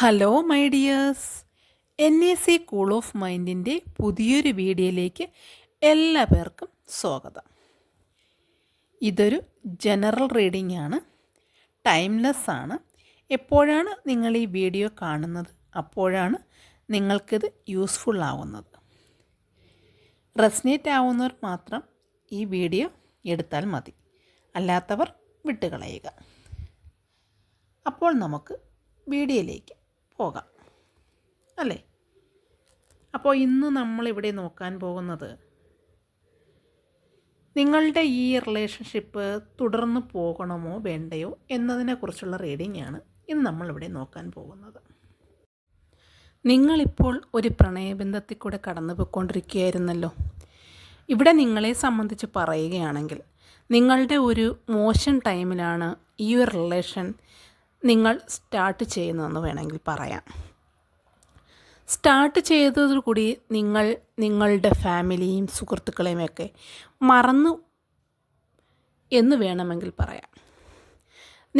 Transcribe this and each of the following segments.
Hello my dears, NAC cool of മൈൻഡിൻ്റെ പുതിയൊരു വീഡിയോയിലേക്ക് എല്ലാ പേർക്കും സ്വാഗതം. ഇതൊരു ജനറൽ റീഡിംഗ് ആണ്, ടൈംലെസ് ആണ്. എപ്പോഴാണ് നിങ്ങൾ ഈ വീഡിയോ കാണുന്നത് അപ്പോഴാണ് നിങ്ങൾക്കിത് യൂസ്ഫുൾ ആവുന്നത്. റെസനേറ്റ് ആവുന്നവർ മാത്രം ഈ വീഡിയോ എടുത്താൽ മതി, അല്ലാത്തവർ വിട്ടുകളയുക. അപ്പോൾ നമുക്ക് വീഡിയോയിലേക്ക് പോകാം അല്ലേ. അപ്പോൾ ഇന്ന് നമ്മളിവിടെ നോക്കാൻ പോകുന്നത് നിങ്ങളുടെ ഈ റിലേഷൻഷിപ്പ് തുടർന്ന് പോകണമോ വേണ്ടയോ എന്നതിനെക്കുറിച്ചുള്ള റീഡിംഗ് ആണ് ഇന്ന് നമ്മളിവിടെ നോക്കാൻ പോകുന്നത്. നിങ്ങളിപ്പോൾ ഒരു പ്രണയബന്ധത്തിൽ കൂടെ കടന്നു പോയിക്കൊണ്ടിരിക്കുകയായിരുന്നല്ലോ. ഇവിടെ നിങ്ങളെ സംബന്ധിച്ച് പറയുകയാണെങ്കിൽ നിങ്ങളുടെ ഒരു മോശം ടൈമിലാണ് ഈ ഒരു റിലേഷൻ നിങ്ങൾ സ്റ്റാർട്ട് ചെയ്യുന്നതെന്ന് വേണമെങ്കിൽ പറയാം. സ്റ്റാർട്ട് ചെയ്തതോടുകൂടി നിങ്ങൾ നിങ്ങളുടെ ഫാമിലിയും സുഹൃത്തുക്കളെയുമൊക്കെ മറന്നു എന്ന് വേണമെങ്കിൽ പറയാം.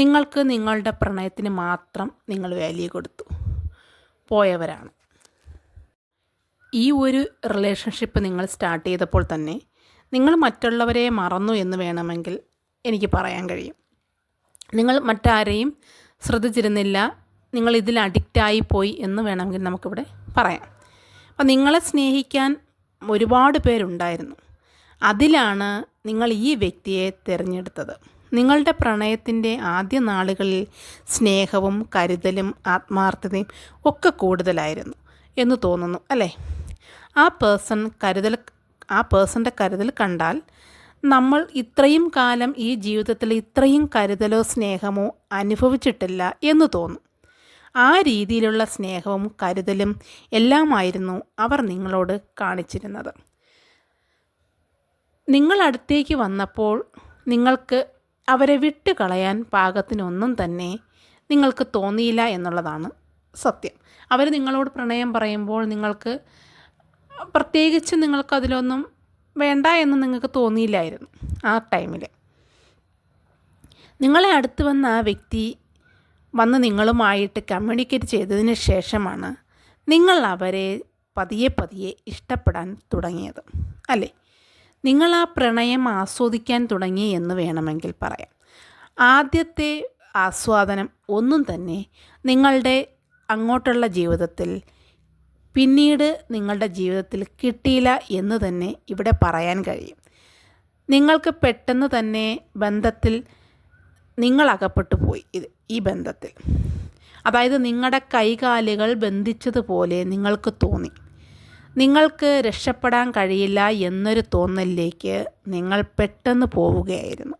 നിങ്ങൾക്ക് നിങ്ങളുടെ പ്രണയത്തിന് മാത്രം നിങ്ങൾ വാല്യൂ കൊടുത്തു പോയവരാണ്. ഈ ഒരു റിലേഷൻഷിപ്പ് നിങ്ങൾ സ്റ്റാർട്ട് ചെയ്തപ്പോൾ തന്നെ നിങ്ങൾ മറ്റുള്ളവരെ മറന്നു എന്ന് വേണമെങ്കിൽ എനിക്ക് പറയാൻ കഴിയും. നിങ്ങൾ മറ്റാരെയും ശ്രദ്ധിച്ചിരുന്നില്ല, നിങ്ങൾ ഇതിൽ അഡിക്റ്റായി പോയി എന്ന് വേണമെങ്കിൽ നമുക്കിവിടെ പറയാം. അപ്പം നിങ്ങളെ സ്നേഹിക്കാൻ ഒരുപാട് പേരുണ്ടായിരുന്നു. അതിലാണ് നിങ്ങൾ ഈ വ്യക്തിയെ തിരഞ്ഞെടുത്തത്. നിങ്ങളുടെ പ്രണയത്തിൻ്റെ ആദ്യ നാളുകളിൽ സ്നേഹവും കരുതലും ആത്മാർത്ഥതയും ഒക്കെ കൂടുതലായിരുന്നു എന്ന് തോന്നുന്നു അല്ലേ. ആ പേഴ്സൻ്റെ കരുതൽ കണ്ടാൽ നമ്മൾ ഇത്രയും കാലം ഈ ജീവിതത്തിൽ ഇത്രയും കരുതലോ സ്നേഹമോ അനുഭവിച്ചിട്ടില്ല എന്ന് തോന്നും. ആ രീതിയിലുള്ള സ്നേഹവും കരുതലും എല്ലാമായിരുന്നു അവർ നിങ്ങളോട് കാണിച്ചിരുന്നത്. നിങ്ങൾ അടുത്തേക്ക് വന്നപ്പോൾ നിങ്ങൾക്ക് അവരെ വിട്ട് കളയാൻ പാകത്തിനൊന്നും തന്നെ നിങ്ങൾക്ക് തോന്നിയില്ല എന്നുള്ളതാണ് സത്യം. അവർ നിങ്ങളോട് പ്രണയം പറയുമ്പോൾ നിങ്ങൾക്ക് പ്രത്യേകിച്ച് നിങ്ങൾക്കതിലൊന്നും വേണ്ട എന്ന് നിങ്ങൾക്ക് തോന്നിയില്ലായിരുന്നു. ആ ടൈമിൽ നിങ്ങളെ അടുത്ത് വന്ന ആ വ്യക്തി വന്ന് നിങ്ങളുമായിട്ട് കമ്മ്യൂണിക്കേറ്റ് ചെയ്തതിന് ശേഷമാണ് നിങ്ങൾ അവരെ പതിയെ പതിയെ ഇഷ്ടപ്പെടാൻ തുടങ്ങിയത് അല്ലേ. നിങ്ങൾ ആ പ്രണയം ആസ്വദിക്കാൻ തുടങ്ങി എന്ന് വേണമെങ്കിൽ പറയാം. ആദ്യത്തെ ആസ്വാദനം ഒന്നും തന്നെ നിങ്ങളുടെ അങ്ങോട്ടുള്ള ജീവിതത്തിൽ പിന്നീട് നിങ്ങളുടെ ജീവിതത്തിൽ കിട്ടിയില്ല എന്ന് തന്നെ ഇവിടെ പറയാൻ കഴിയും. നിങ്ങൾക്ക് പെട്ടെന്ന് തന്നെ ബന്ധത്തിൽ നിങ്ങൾ അകപ്പെട്ടു പോയി. ഈ ബന്ധത്തിൽ അതായത് നിങ്ങളുടെ കൈകാലുകൾ ബന്ധിച്ചതുപോലെ നിങ്ങൾക്ക് തോന്നി. നിങ്ങൾക്ക് രക്ഷപ്പെടാൻ കഴിയില്ല എന്നൊരു തോന്നലിലേക്ക് നിങ്ങൾ പെട്ടെന്ന് പോവുകയായിരുന്നു.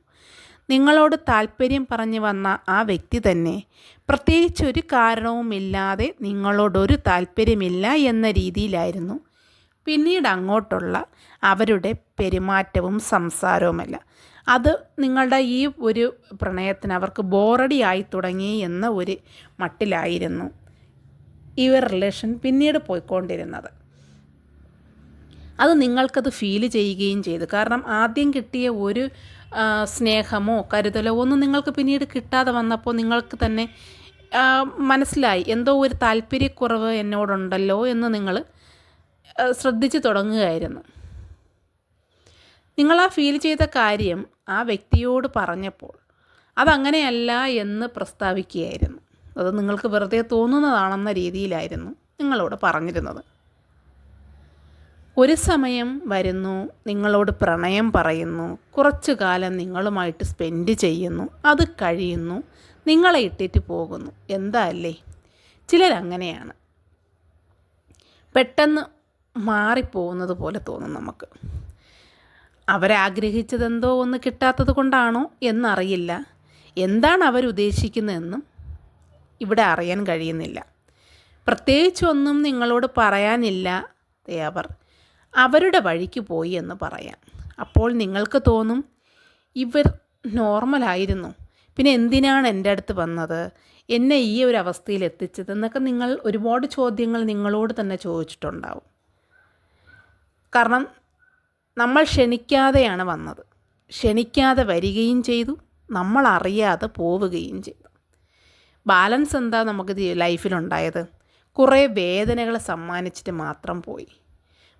നിങ്ങളോട് താല്പര്യം പറഞ്ഞു വന്ന ആ വ്യക്തി തന്നെ പ്രത്യേകിച്ചൊരു കാരണവുമില്ലാതെ നിങ്ങളോടൊരു താല്പര്യമില്ല എന്ന രീതിയിലായിരുന്നു പിന്നീട് അങ്ങോട്ടുള്ള അവരുടെ പെരുമാറ്റവും സംസാരവുമല്ല. അത് നിങ്ങളുടെ ഈ ഒരു പ്രണയത്തിന് അവർക്ക് ബോറടിയായി തുടങ്ങി എന്ന ഒരു മട്ടിലായിരുന്നു ഈ ഒരു റിലേഷൻ പിന്നീട് പോയിക്കൊണ്ടിരുന്നത്. അത് നിങ്ങൾക്കത് ഫീൽ ചെയ്യുകയും ചെയ്തു. കാരണം ആദ്യം കിട്ടിയ ഒരു സ്നേഹമോ കരുതലോ ഒന്നും നിങ്ങൾക്ക് പിന്നീട് കിട്ടാതെ വന്നപ്പോൾ നിങ്ങൾക്ക് തന്നെ മനസ്സിലായി എന്തോ ഒരു താല്പര്യക്കുറവ് എന്നോടുണ്ടല്ലോ എന്ന് നിങ്ങൾ ശ്രദ്ധിച്ചു തുടങ്ങുകയായിരുന്നു. നിങ്ങൾ ആ ഫീൽ ചെയ്ത കാര്യം ആ വ്യക്തിയോട് പറഞ്ഞപ്പോൾ അതങ്ങനെയല്ല എന്ന് പ്രസ്താവിക്കുകയായിരുന്നു. അത് നിങ്ങൾക്ക് വെറുതെ തോന്നുന്നതാണെന്ന രീതിയിലായിരുന്നു നിങ്ങളോട് പറഞ്ഞിരുന്നത്. ഒരു സമയം വരുന്നു, നിങ്ങളോട് പ്രണയം പറയുന്നു, കുറച്ചു കാലം നിങ്ങളുമായിട്ട് സ്പെൻഡ് ചെയ്യുന്നു, അത് കഴിയുന്നു, നിങ്ങളെ ഇട്ടിട്ട് പോകുന്നു. എന്താ അല്ലേ, ചിലരങ്ങനെയാണ്. പെട്ടെന്ന് മാറിപ്പോകുന്നത് പോലെ തോന്നും നമുക്ക്. അവരാഗ്രഹിച്ചതെന്തോ ഒന്ന് കിട്ടാത്തത് കൊണ്ടാണോ എന്നറിയില്ല. എന്താണ് അവരുദ്ദേശിക്കുന്നതെന്നും ഇവിടെ അറിയാൻ കഴിയുന്നില്ല. പ്രത്യേകിച്ചൊന്നും നിങ്ങളോട് പറയാനില്ല. അവരുടെ വഴിക്ക് പോയി എന്ന് പറയാം. അപ്പോൾ നിങ്ങൾക്ക് തോന്നും ഇവർ നോർമലായിരുന്നു, പിന്നെ എന്തിനാണ് എൻ്റെ അടുത്ത് വന്നത്, എന്നെ ഈ ഒരു അവസ്ഥയിൽ എത്തിച്ചതെന്നൊക്കെ നിങ്ങൾ ഒരുപാട് ചോദ്യങ്ങൾ നിങ്ങളോട് തന്നെ ചോദിച്ചിട്ടുണ്ടാവും. കാരണം നമ്മൾ ക്ഷണിക്കാതെയാണ് വന്നത്, ക്ഷണിക്കാതെ വരികയും ചെയ്തു, നമ്മളറിയാതെ പോവുകയും ചെയ്തു. ബാലൻസ് എന്താ നമുക്ക് ലൈഫിലുണ്ടായത്? കുറേ വേദനകൾ സമ്മാനിച്ചിട്ട് മാത്രം പോയി.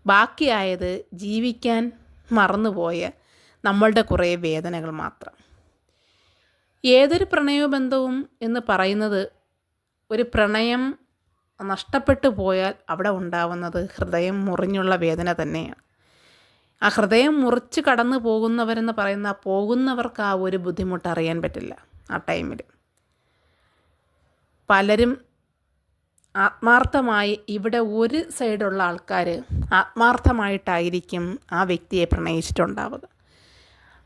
ബാക്കിയായത് ജീവിക്കാൻ മറന്നുപോയ നമ്മളുടെ കുറേ വേദനകൾ മാത്രം. ഏതൊരു പ്രണയബന്ധവും എന്ന് പറയുന്നത്, ഒരു പ്രണയം നഷ്ടപ്പെട്ടു പോയാൽ അവിടെ ഉണ്ടാവുന്നത് ഹൃദയം മുറിഞ്ഞുള്ള വേദന തന്നെയാണ്. ആ ഹൃദയം മുറിച്ച് കടന്നു പോകുന്നവരെന്ന് പറയുന്ന പോകുന്നവർക്ക് ആ ഒരു ബുദ്ധിമുട്ട് അറിയാൻ പറ്റില്ല. ആ ടൈമിൽ പലരും ആത്മാർത്ഥമായി, ഇവിടെ ഒരു സൈഡുള്ള ആൾക്കാർ ആത്മാർത്ഥമായിട്ടായിരിക്കും ആ വ്യക്തിയെ പ്രണയിച്ചിട്ടുണ്ടാവുക.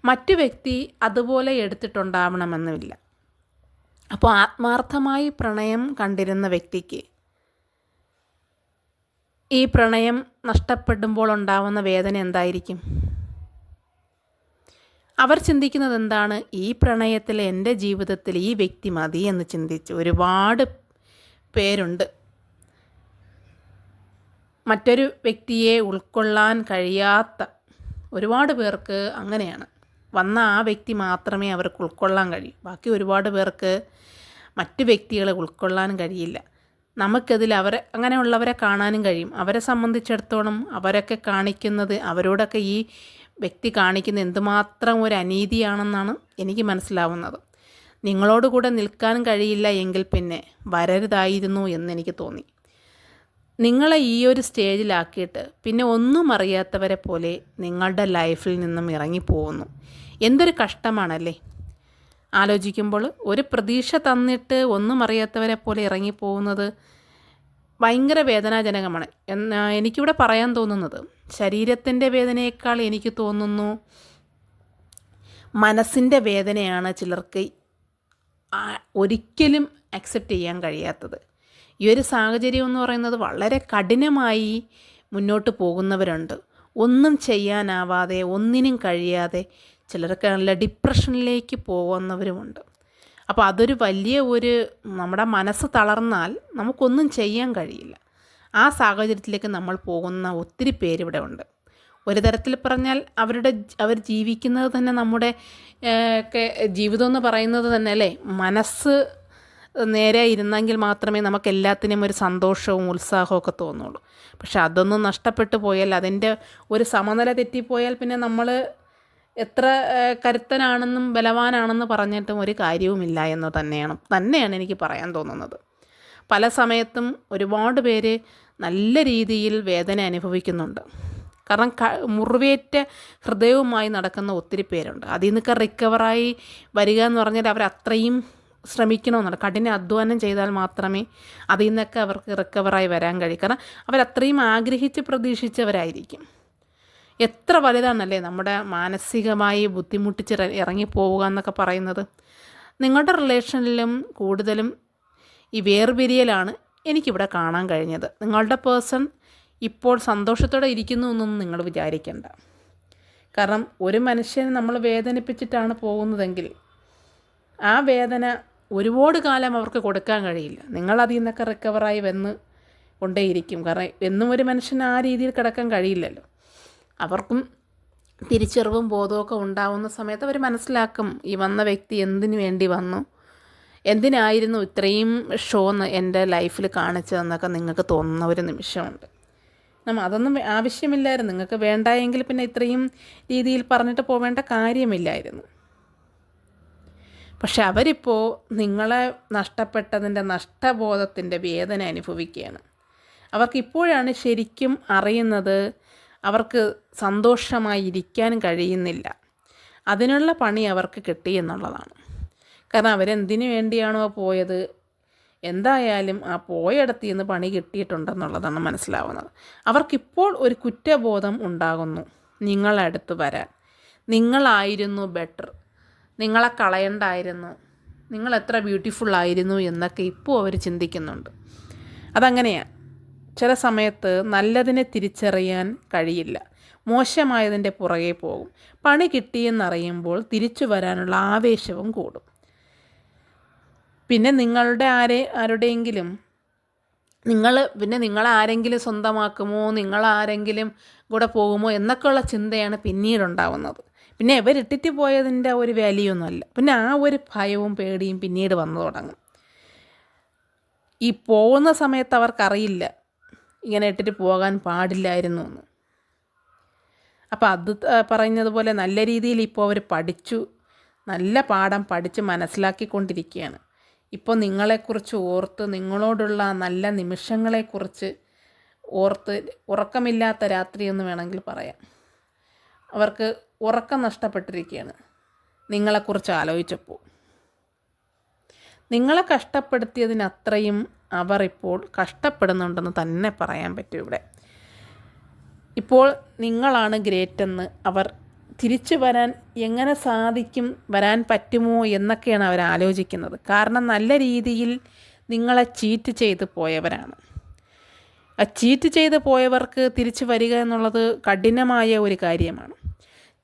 മറ്റു വ്യക്തി അതുപോലെ എടുത്തിട്ടുണ്ടാവണമെന്നുമില്ല. അപ്പോൾ ആത്മാർത്ഥമായി പ്രണയം കണ്ടിരുന്ന വ്യക്തിക്ക് ഈ പ്രണയം നഷ്ടപ്പെടുമ്പോൾ ഉണ്ടാവുന്ന വേദന എന്തായിരിക്കും? അവർ ചിന്തിക്കുന്നത് എന്താണ്? ഈ പ്രണയത്തിൽ എൻ്റെ ജീവിതത്തിൽ ഈ വ്യക്തി മതി എന്ന് ചിന്തിച്ച് ഒരുപാട് പേരുണ്ട്. മറ്റൊരു വ്യക്തിയെ ഉൾക്കൊള്ളാൻ കഴിയാത്ത ഒരുപാട് പേർക്ക് അങ്ങനെയാണ്. വന്ന ആ വ്യക്തി മാത്രമേ അവർക്ക് ഉൾക്കൊള്ളാൻ കഴിയൂ. ബാക്കി ഒരുപാട് പേർക്ക് മറ്റു വ്യക്തികളെ ഉൾക്കൊള്ളാൻ കഴിയില്ല. നമുക്കതിൽ അങ്ങനെയുള്ളവരെ കാണാനും കഴിയും. അവരെ സംബന്ധിച്ചിടത്തോളം അവരൊക്കെ കാണിക്കുന്നത്, അവരോടൊക്കെ ഈ വ്യക്തി കാണിക്കുന്ന എന്തുമാത്രം ഒരു അനീതിയാണെന്നാണ് എനിക്ക് മനസ്സിലാവുന്നത്. നിങ്ങളോട് കൂടെ നിൽക്കാൻ കഴിയില്ല എങ്കിൽ പിന്നെ വരരുതായിരുന്നു എന്നെനിക്ക് തോന്നി. നിങ്ങളെ ഈ ഒരു സ്റ്റേജിലാക്കിയിട്ട് പിന്നെ ഒന്നും അറിയാത്തവരെ പോലെ നിങ്ങളുടെ ലൈഫിൽ നിന്നും ഇറങ്ങിപ്പോകുന്നു. എന്തൊരു കഷ്ടമാണല്ലേ ആലോചിക്കുമ്പോൾ. ഒരു പ്രതീക്ഷ തന്നിട്ട് ഒന്നും അറിയാത്തവരെ പോലെ ഇറങ്ങിപ്പോകുന്നത് ഭയങ്കര വേദനാജനകമാണ്. എനിക്കിവിടെ പറയാൻ തോന്നുന്നത്, ശരീരത്തിൻ്റെ വേദനയേക്കാൾ എനിക്ക് തോന്നുന്നു മനസ്സിൻ്റെ വേദനയാണ് ചിലർക്ക് ഒരിക്കലും അക്സെപ്റ്റ് ചെയ്യാൻ കഴിയാത്തത്. ഈ ഒരു സാഹചര്യം എന്ന് പറയുന്നത് വളരെ കഠിനമായി മുന്നോട്ട് പോകുന്നവരുണ്ട്. ഒന്നും ചെയ്യാനാവാതെ, ഒന്നിനും കഴിയാതെ ചിലർക്ക് നല്ല ഡിപ്രഷനിലേക്ക് പോകുന്നവരുമുണ്ട്. അപ്പോൾ അതൊരു വലിയ നമ്മുടെ മനസ്സ് തളർന്നാൽ നമുക്കൊന്നും ചെയ്യാൻ കഴിയില്ല. ആ സാഹചര്യത്തിലേക്ക് നമ്മൾ പോകുന്ന ഒത്തിരി പേരിവിടെ ഉണ്ട്. ഒരു തരത്തിൽ പറഞ്ഞാൽ അവർ ജീവിക്കുന്നത് തന്നെ നമ്മുടെ ഒക്കെ ജീവിതം എന്ന് പറയുന്നത് തന്നെ അല്ലേ, മനസ്സ് നേരെ ഇരുന്നെങ്കിൽ മാത്രമേ നമുക്ക് എല്ലാത്തിനും ഒരു സന്തോഷവും ഉത്സാഹവും ഒക്കെ തോന്നുള്ളൂ. പക്ഷെ അതൊന്നും നഷ്ടപ്പെട്ടു പോയാൽ, അതിൻ്റെ ഒരു സമനില തെറ്റിപ്പോയാൽ പിന്നെ നമ്മൾ എത്ര കരുത്തനാണെന്നും ബലവാനാണെന്ന് പറഞ്ഞിട്ടും ഒരു കാര്യവുമില്ല എന്ന് തന്നെയാണ് എനിക്ക് പറയാൻ തോന്നുന്നത്. പല സമയത്തും ഒരുപാട് പേര് നല്ല രീതിയിൽ വേദന അനുഭവിക്കുന്നുണ്ട്. കാരണം മുറിവേറ്റ ഹൃദയവുമായി നടക്കുന്ന ഒത്തിരി പേരുണ്ട്. അതിൽ നിന്നൊക്കെ റിക്കവറായി വരിക എന്ന് പറഞ്ഞാൽ അവർ അത്രയും ശ്രമിക്കണമെന്നാണ്. കഠിന അധ്വാനം ചെയ്താൽ മാത്രമേ അതിൽ നിന്നൊക്കെ അവർക്ക് റിക്കവറായി വരാൻ കഴിയും. കാരണം അവരത്രയും ആഗ്രഹിച്ച് പ്രതീക്ഷിച്ചവരായിരിക്കും. എത്ര വലുതാണല്ലേ നമ്മുടെ മാനസികമായി ബുദ്ധിമുട്ടിച്ച് ഇറങ്ങിപ്പോവുക എന്നൊക്കെ പറയുന്നത്. നിങ്ങളുടെ റിലേഷനിലും കൂടുതലും ഈ വേർപിരിയലാണ് എനിക്കിവിടെ കാണാൻ കഴിഞ്ഞത്. നിങ്ങളുടെ പേഴ്സൺ ഇപ്പോൾ സന്തോഷത്തോടെ ഇരിക്കുന്നു എന്നൊന്നും നിങ്ങൾ വിചാരിക്കേണ്ട. കാരണം ഒരു മനുഷ്യനെ നമ്മൾ വേദനിപ്പിച്ചിട്ടാണ് പോകുന്നതെങ്കിൽ ആ വേദന ഒരുപാട് കാലം അവർക്ക് കൊടുക്കാൻ കഴിയില്ല. നിങ്ങളതിൽ നിന്നൊക്കെ റിക്കവറായി കൊണ്ടേയിരിക്കും. കാരണം എന്നും ഒരു മനുഷ്യന് ആ രീതിയിൽ കിടക്കാൻ കഴിയില്ലല്ലോ. അവർക്കും തിരിച്ചറിവും ബോധമൊക്കെ ഉണ്ടാവുന്ന സമയത്ത് അവർ മനസ്സിലാക്കും, ഈ വന്ന വ്യക്തി എന്തിനു വേണ്ടി വന്നു, എന്തിനായിരുന്നു ഇത്രയും ഷോ എൻ്റെ ലൈഫിൽ കാണിച്ചതെന്നൊക്കെ നിങ്ങൾക്ക് തോന്നുന്ന ഒരു നിമിഷമുണ്ട്. അതൊന്നും ആവശ്യമില്ലായിരുന്നു. നിങ്ങൾക്ക് വേണ്ടായെങ്കിൽ പിന്നെ ഇത്രയും രീതിയിൽ പറഞ്ഞിട്ട് പോവേണ്ട കാര്യമില്ലായിരുന്നു. പക്ഷെ അവരിപ്പോൾ നിങ്ങളെ നഷ്ടപ്പെട്ടതിൻ്റെ നഷ്ടബോധത്തിൻ്റെ വേദന അനുഭവിക്കുകയാണ്. അവർക്കിപ്പോഴാണ് ശരിക്കും അറിയുന്നത് അവർക്ക് സന്തോഷമായി ഇരിക്കാൻ കഴിയുന്നില്ല. അതിനുള്ള പണി അവർക്ക് കിട്ടിയെന്നുള്ളതാണ്. കാരണം അവരെന്തിനു വേണ്ടിയാണോ പോയത്, എന്തായാലും ആ പോയിടത്ത് നിന്ന് പണി കിട്ടിയിട്ടുണ്ടെന്നുള്ളതാണ് മനസ്സിലാവുന്നത്. അവർക്കിപ്പോൾ ഒരു കുറ്റബോധം ഉണ്ടാകുന്നു. നിങ്ങളടുത്ത് വരാൻ നിങ്ങളായിരുന്നു ബെറ്റർ, നിങ്ങളെ കളയണ്ടായിരുന്നു, നിങ്ങൾ എത്ര ബ്യൂട്ടിഫുള്ളായിരുന്നു എന്നൊക്കെ ഇപ്പോൾ അവർ ചിന്തിക്കുന്നുണ്ട്. അതങ്ങനെയാണ്. ചില സമയത്ത് നല്ലതിനെ തിരിച്ചറിയാൻ കഴിയില്ല, മോശമായതിൻ്റെ പുറകെ പോകും. പണി കിട്ടിയെന്നറിയുമ്പോൾ തിരിച്ചു വരാനുള്ള ആവേശവും കൂടും. പിന്നെ ആരുടെയെങ്കിലും നിങ്ങളെ ആരെങ്കിലും സ്വന്തമാക്കുമോ, നിങ്ങളാരെങ്കിലും കൂടെ പോകുമോ എന്നൊക്കെയുള്ള ചിന്തയാണ് പിന്നീടുണ്ടാവുന്നത്. പിന്നെ ഇവരിട്ടിട്ട് പോയതിൻ്റെ ഒരു വാല്യൂ ഒന്നുമല്ല. പിന്നെ ആ ഒരു ഭയവും പേടിയും പിന്നീട് വന്നു തുടങ്ങും. ഈ പോകുന്ന സമയത്ത് അവർക്കറിയില്ല ഇങ്ങനെ ഇട്ടിട്ട് പോകാൻ പാടില്ലായിരുന്നു എന്ന്. അപ്പോൾ അത് പറയുന്നത് പോലെ നല്ല രീതിയിൽ ഇപ്പോൾ അവർ പഠിച്ചു, നല്ല പാഠം പഠിച്ച് മനസ്സിലാക്കിക്കൊണ്ടിരിക്കുകയാണ്. ഇപ്പോൾ നിങ്ങളെക്കുറിച്ച് ഓർത്ത്, നിങ്ങളോടുള്ള നല്ല നിമിഷങ്ങളെക്കുറിച്ച് ഓർത്ത് ഉറക്കമില്ലാത്ത രാത്രിയെന്ന് വേണമെങ്കിൽ പറയാം. അവർക്ക് ഉറക്കം നഷ്ടപ്പെട്ടിരിക്കുകയാണ് നിങ്ങളെക്കുറിച്ച് ആലോചിച്ചപ്പോൾ. നിങ്ങളെ കഷ്ടപ്പെടുത്തിയതിനത്രയും അവർ ഇപ്പോൾ കഷ്ടപ്പെടുന്നുണ്ടെന്ന് തന്നെ പറയാൻ പറ്റും ഇവിടെ. ഇപ്പോൾ നിങ്ങളാണ് ഗ്രേറ്റെന്ന് അവർ തിരിച്ചു വരാൻ എങ്ങനെ സാധിക്കും, വരാൻ പറ്റുമോ എന്നൊക്കെയാണ് അവർ ആലോചിക്കുന്നത്. കാരണം നല്ല രീതിയിൽ നിങ്ങളെ ചീറ്റ് ചെയ്ത് പോയവരാണ്. ആ ചീറ്റ് ചെയ്ത് പോയവർക്ക് തിരിച്ചു വരിക എന്നുള്ളത് കഠിനമായ ഒരു കാര്യമാണ്.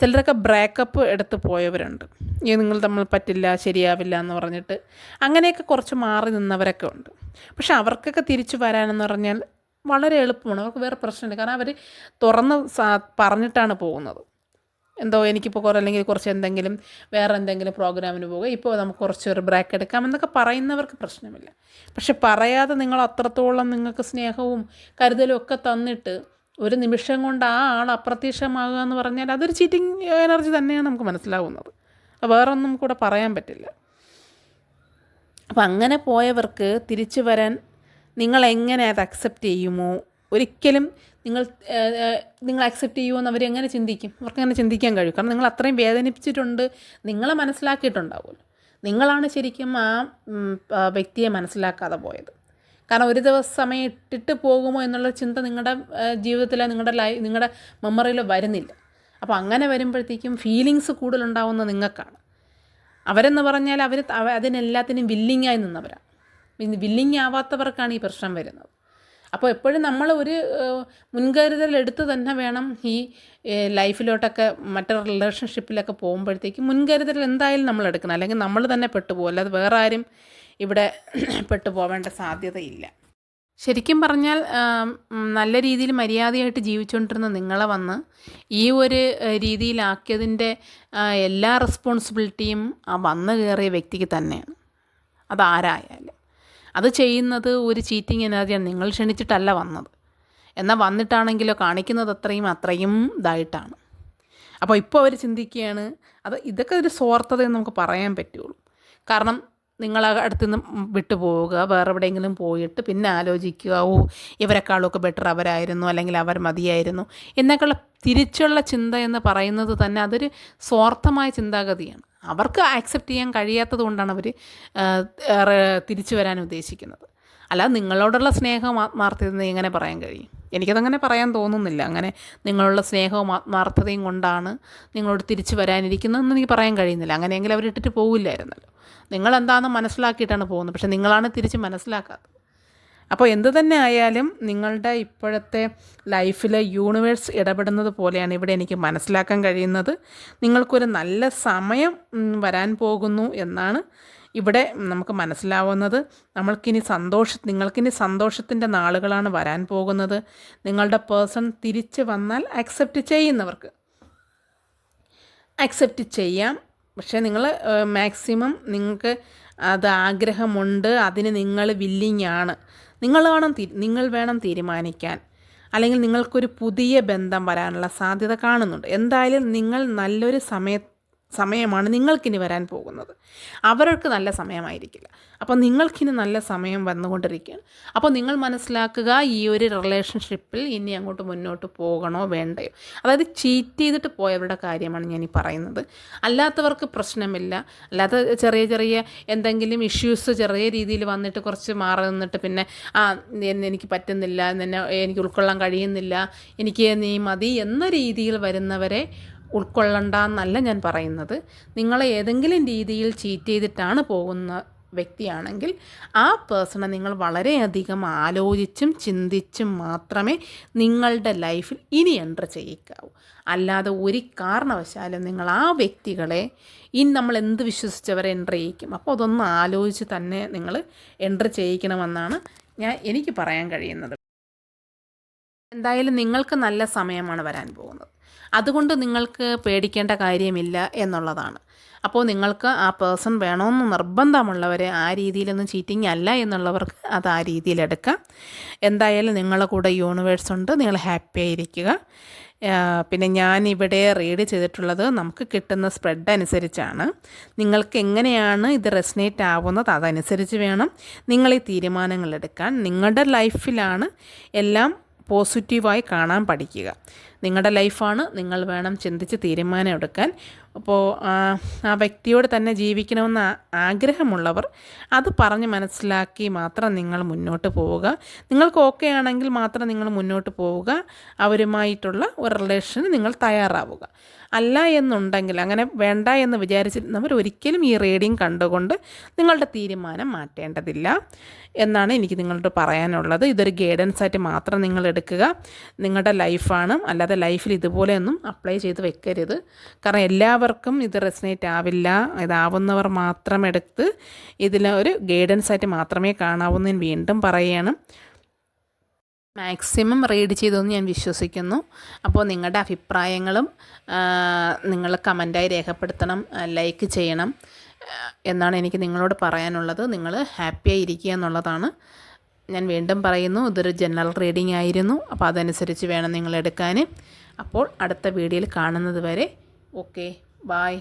ചിലരൊക്കെ ബ്രേക്കപ്പ് എടുത്ത് പോയവരുണ്ട്. നിങ്ങൾ തമ്മിൽ പറ്റില്ല, ശരിയാവില്ല എന്ന് പറഞ്ഞിട്ട് അങ്ങനെയൊക്കെ കുറച്ച് മാറി നിന്നവരൊക്കെ ഉണ്ട്. പക്ഷെ അവർക്കൊക്കെ തിരിച്ചു വരാനെന്ന് പറഞ്ഞാൽ വളരെ എളുപ്പമാണ്. അവർക്ക് വേറെ പ്രശ്നമില്ല. കാരണം അവർ തുറന്ന് പറഞ്ഞിട്ടാണ് പോകുന്നത്. എന്തോ എനിക്കിപ്പോൾ അല്ലെങ്കിൽ കുറച്ച് എന്തെങ്കിലും വേറെ എന്തെങ്കിലും പ്രോഗ്രാമിന് പോകുക, ഇപ്പോൾ നമുക്ക് കുറച്ചൊരു ബ്രേക്ക് എടുക്കാം എന്നൊക്കെ പറയുന്നവർക്ക് പ്രശ്നമില്ല. പക്ഷെ പറയാതെ നിങ്ങൾ അത്രത്തോളം നിങ്ങൾക്ക് സ്നേഹവും കരുതലും ഒക്കെ തന്നിട്ട് ഒരു നിമിഷം കൊണ്ട് ആ ആൾ അപ്രത്യക്ഷമാകുക എന്ന് പറഞ്ഞാൽ അതൊരു ചീറ്റിംഗ് എനർജി തന്നെയാണ് നമുക്ക് മനസ്സിലാവുന്നത്. വേറെ ഒന്നും കൂടെ പറയാൻ പറ്റില്ല. അപ്പം അങ്ങനെ പോയവർക്ക് തിരിച്ചു വരാൻ നിങ്ങളെങ്ങനെ അത് അക്സെപ്റ്റ് ചെയ്യുമോ? ഒരിക്കലും നിങ്ങൾ അക്സെപ്റ്റ് ചെയ്യുമോ എന്ന് അവരെങ്ങനെ ചിന്തിക്കും? അവർക്കങ്ങനെ ചിന്തിക്കാൻ കഴിയും. കാരണം നിങ്ങൾ അത്രയും വേദനിപ്പിച്ചിട്ടുണ്ട്, നിങ്ങളെ മനസ്സിലാക്കിയിട്ടുണ്ടാവുമല്ലോ. നിങ്ങളാണ് ശരിക്കും ആ വ്യക്തിയെ മനസ്സിലാക്കാതെ പോയത്. കാരണം ഒരു ദിവസം സമയം ഇട്ടിട്ട് പോകുമോ എന്നുള്ള ചിന്ത നിങ്ങളുടെ ജീവിതത്തിൽ, നിങ്ങളുടെ മെമ്മറിയിൽ വരുന്നില്ല. അപ്പോൾ അങ്ങനെ വരുമ്പോഴത്തേക്കും ഫീലിങ്സ് കൂടുതലുണ്ടാവുന്ന നിങ്ങൾക്കാണ്. അവരെന്ന് പറഞ്ഞാൽ അവർ അതിനെല്ലാത്തിനും വില്ലിങ്ങായി നിന്നവരാണ്. വില്ലിങ് ആവാത്തവർക്കാണ് ഈ പ്രശ്നം വരുന്നത്. അപ്പോൾ എപ്പോഴും നമ്മൾ ഒരു മുൻകരുതൽ എടുത്ത് തന്നെ വേണം ഈ ലൈഫിലോട്ടൊക്കെ മറ്റൊരു റിലേഷൻഷിപ്പിലൊക്കെ പോകുമ്പോഴത്തേക്കും മുൻകരുതൽ എന്തായാലും നമ്മൾ എടുക്കണം. അല്ലെങ്കിൽ നമ്മൾ തന്നെ പെട്ടുപോകും, അല്ലാതെ വേറെ ആരും ഇവിടെ പെട്ടുപോവേണ്ട സാധ്യതയില്ല. ശരിക്കും പറഞ്ഞാൽ നല്ല രീതിയിൽ മര്യാദയായിട്ട് ജീവിച്ചുകൊണ്ടിരുന്ന നിങ്ങളെ വന്ന് ഈ ഒരു രീതിയിലാക്കിയതിൻ്റെ എല്ലാ റെസ്പോൺസിബിലിറ്റിയും ആ വന്നു കയറിയ വ്യക്തിക്ക് തന്നെയാണ്. അതാരായാലും അത് ചെയ്യുന്നത് ഒരു ചീറ്റിംഗ് എനർജിയാണ്. നിങ്ങൾ ക്ഷണിച്ചിട്ടല്ല വന്നത്. എന്നാൽ വന്നിട്ടാണെങ്കിലോ കാണിക്കുന്നത് അത്രയും ഇതായിട്ടാണ്. അപ്പോൾ ഇപ്പോൾ അവർ ചിന്തിക്കുകയാണ്, ഇതൊക്കെ ഒരു സ്വാർത്ഥതയെന്ന് നമുക്ക് പറയാൻ പറ്റുള്ളൂ. കാരണം നിങ്ങൾ അടുത്ത് നിന്ന് വിട്ടുപോവുക, വേറെ എവിടെയെങ്കിലും പോയിട്ട് പിന്നെ ആലോചിക്കുക, ഇവരെക്കാളൊക്കെ ബെറ്റർ അവരായിരുന്നു, അല്ലെങ്കിൽ അവർ മതിയായിരുന്നു എന്നൊക്കെയുള്ള തിരിച്ചുള്ള ചിന്ത എന്ന് പറയുന്നത് തന്നെ അതൊരു സ്വാർത്ഥമായ ചിന്താഗതിയാണ്. അവർക്ക് ആക്സെപ്റ്റ് ചെയ്യാൻ കഴിയാത്തത് കൊണ്ടാണ് അവർ തിരിച്ചു വരാൻ ഉദ്ദേശിക്കുന്നത്. അല്ലാതെ നിങ്ങളോടുള്ള സ്നേഹവും ആത്മാർത്ഥതയും എങ്ങനെ പറയാൻ കഴിയും? എനിക്കതങ്ങനെ പറയാൻ തോന്നുന്നില്ല. അങ്ങനെ നിങ്ങളുള്ള സ്നേഹവും ആത്മാർത്ഥതയും കൊണ്ടാണ് നിങ്ങളോട് തിരിച്ചു വരാനിരിക്കുന്നതെന്ന് എനിക്ക് പറയാൻ കഴിയുന്നില്ല. അങ്ങനെയെങ്കിൽ അവരിട്ടിട്ട് പോകില്ലായിരുന്നല്ലോ. നിങ്ങളെന്താണെന്ന് മനസ്സിലാക്കിയിട്ടാണ് പോകുന്നത്. പക്ഷെ നിങ്ങളാണ് തിരിച്ച് മനസ്സിലാക്കാത്തത്. അപ്പോൾ എന്തു തന്നെ ആയാലും നിങ്ങളുടെ ഇപ്പോഴത്തെ ലൈഫിൽ യൂണിവേഴ്സ് ഇടപെടുന്നത് പോലെയാണ് ഇവിടെ എനിക്ക് മനസ്സിലാക്കാൻ കഴിയുന്നത്. നിങ്ങൾക്കൊരു നല്ല സമയം വരാൻ പോകുന്നു എന്നാണ് ഇവിടെ നമുക്ക് മനസ്സിലാവുന്നത്. നിങ്ങൾക്കിനി സന്തോഷത്തിൻ്റെ നാളുകളാണ് വരാൻ പോകുന്നത്. നിങ്ങളുടെ പേഴ്സൺ തിരിച്ച് വന്നാൽ അക്സെപ്റ്റ് ചെയ്യുന്നവർക്ക് അക്സെപ്റ്റ് ചെയ്യാം. പക്ഷേ നിങ്ങൾ മാക്സിമം നിങ്ങൾക്ക് അത് ആഗ്രഹമുണ്ട്, അതിന് നിങ്ങൾ വില്ലിങ് ആണ്. നിങ്ങൾ വേണം തീരുമാനിക്കാൻ. അല്ലെങ്കിൽ നിങ്ങൾക്കൊരു പുതിയ ബന്ധം വരാനുള്ള സാധ്യത കാണുന്നുണ്ട്. എന്തായാലും നിങ്ങൾ നല്ലൊരു സമയമാണ് നിങ്ങൾക്കിനി വരാൻ പോകുന്നത്. അവർക്ക് നല്ല സമയമായിരിക്കില്ല. അപ്പോൾ നിങ്ങൾക്കിനി നല്ല സമയം വന്നുകൊണ്ടിരിക്കുകയാണ്. അപ്പോൾ നിങ്ങൾ മനസ്സിലാക്കുക, ഈ ഒരു റിലേഷൻഷിപ്പിൽ ഇനി അങ്ങോട്ട് മുന്നോട്ട് പോകണോ വേണ്ടയോ. അതായത് ചീറ്റ് ചെയ്തിട്ട് പോയവരുടെ കാര്യമാണ് ഞാൻ ഈ പറയുന്നത്. അല്ലാത്തവർക്ക് പ്രശ്നമില്ല. അല്ലാത്ത ചെറിയ എന്തെങ്കിലും ഇഷ്യൂസ് ചെറിയ രീതിയിൽ വന്നിട്ട് കുറച്ച് മാറി നിന്നിട്ട് പിന്നെ എനിക്ക് പറ്റുന്നില്ല, എനിക്ക് ഉൾക്കൊള്ളാൻ കഴിയുന്നില്ല, എനിക്ക് നീ മതി എന്ന രീതിയിൽ വരുന്നവരെ ഉൾക്കൊള്ളണ്ട എന്നല്ല ഞാൻ പറയുന്നത്. നിങ്ങളെ ഏതെങ്കിലും രീതിയിൽ ചീറ്റ് ചെയ്തിട്ടാണ് പോകുന്ന വ്യക്തിയാണെങ്കിൽ ആ പേഴ്സണെ നിങ്ങൾ വളരെയധികം ആലോചിച്ചും ചിന്തിച്ചും മാത്രമേ നിങ്ങളുടെ ലൈഫിൽ ഇനി എൻ്റർ ചെയ്യിക്കാവൂ. അല്ലാതെ ഒരു കാരണവശാലും നിങ്ങൾ ആ വ്യക്തികളെ ഇനി നമ്മൾ എന്ത് വിശ്വസിച്ചവരെ എൻ്റർ ചെയ്യിക്കും. അപ്പോൾ അതൊന്ന് ആലോചിച്ച് തന്നെ നിങ്ങൾ എൻ്റർ ചെയ്യിക്കണമെന്നാണ് എനിക്ക് പറയാൻ കഴിയുന്നത്. എന്തായാലും നിങ്ങൾക്ക് നല്ല സമയമാണ് വരാൻ പോകുന്നത്. അതുകൊണ്ട് നിങ്ങൾക്ക് പേടിക്കേണ്ട കാര്യമില്ല എന്നുള്ളതാണ്. അപ്പോൾ നിങ്ങൾക്ക് ആ പേഴ്സൺ വേണമെന്ന് നിർബന്ധമുള്ളവർ, ആ രീതിയിലൊന്നും ചീറ്റിംഗ് അല്ല എന്നുള്ളവർക്ക് അത് ആ രീതിയിലെടുക്കാം. എന്തായാലും നിങ്ങളുടെ കൂടെ യൂണിവേഴ്സ് ഉണ്ട്, നിങ്ങൾ ഹാപ്പി ആയിരിക്കുക. പിന്നെ ഞാനിവിടെ റീഡ് ചെയ്തിട്ടുള്ളത് നമുക്ക് കിട്ടുന്ന സ്പ്രെഡ് അനുസരിച്ചാണ്. നിങ്ങൾക്ക് എങ്ങനെയാണ് ഇത് റെസനേറ്റ് ആവുന്നത് അതനുസരിച്ച് വേണം നിങ്ങൾ ഈ തീരുമാനങ്ങൾ എടുക്കാൻ. നിങ്ങളുടെ ലൈഫിലാണ് എല്ലാം പോസിറ്റീവായി കാണാൻ പഠിക്കുക. നിങ്ങളുടെ ലൈഫാണ്, നിങ്ങൾ വേണം ചിന്തിച്ച് തീരുമാനം എടുക്കാൻ. അപ്പോൾ ആ വ്യക്തിയോട് തന്നെ ജീവിക്കണമെന്ന് ആഗ്രഹമുള്ളവർ അത് പറഞ്ഞ് മനസ്സിലാക്കി മാത്രം നിങ്ങൾ മുന്നോട്ട് പോവുക. നിങ്ങൾക്ക് ഓക്കെ ആണെങ്കിൽ മാത്രം നിങ്ങൾ മുന്നോട്ട് പോവുക. അവരുമായിട്ടുള്ള ഒരു റിലേഷന് നിങ്ങൾ തയ്യാറാവുക. അല്ല എന്നുണ്ടെങ്കിൽ, അങ്ങനെ വേണ്ട എന്ന് വിചാരിച്ചിരുന്നവർ ഒരിക്കലും ഈ റീഡിങ് കണ്ടുകൊണ്ട് നിങ്ങളുടെ തീരുമാനം മാറ്റേണ്ടതില്ല എന്നാണ് എനിക്ക് നിങ്ങളോട് പറയാനുള്ളത്. ഇതൊരു ഗൈഡൻസ് ആയിട്ട് മാത്രം നിങ്ങൾ എടുക്കുക. നിങ്ങളുടെ ലൈഫാണ്, അല്ലാതെ ലൈഫിൽ ഇതുപോലെയൊന്നും അപ്ലൈ ചെയ്ത് വെക്കരുത്. കാരണം എല്ലാവർക്കും ഇത് റെസനേറ്റ് ആവില്ല. ഇതാവുന്നവർ മാത്രം എടുത്ത് ഇതിലൊരു ഗൈഡൻസ് ആയിട്ട് മാത്രമേ കാണാവൂ എന്ന് വീണ്ടും പറയുകയാണ്. മാക്സിമം റീഡ് ചെയ്തെന്ന് ഞാൻ വിശ്വസിക്കുന്നു. അപ്പോൾ നിങ്ങളുടെ അഭിപ്രായങ്ങളും നിങ്ങൾ കമൻറ്റായി രേഖപ്പെടുത്തണം, ലൈക്ക് ചെയ്യണം എന്നാണ് എനിക്ക് നിങ്ങളോട് പറയാനുള്ളത്. നിങ്ങൾ ഹാപ്പിയായി ഇരിക്കുക എന്നുള്ളതാണ്. ഞാൻ വീണ്ടും പറയുന്നു, ഇതൊരു ജനറൽ റീഡിംഗ് ആയിരുന്നു. അപ്പോൾ അതനുസരിച്ച് വേണം നിങ്ങൾ എടുക്കാൻ. അപ്പോൾ അടുത്ത വീഡിയോയിൽ കാണുന്നത് വരെ ഓക്കെ, ബായ്.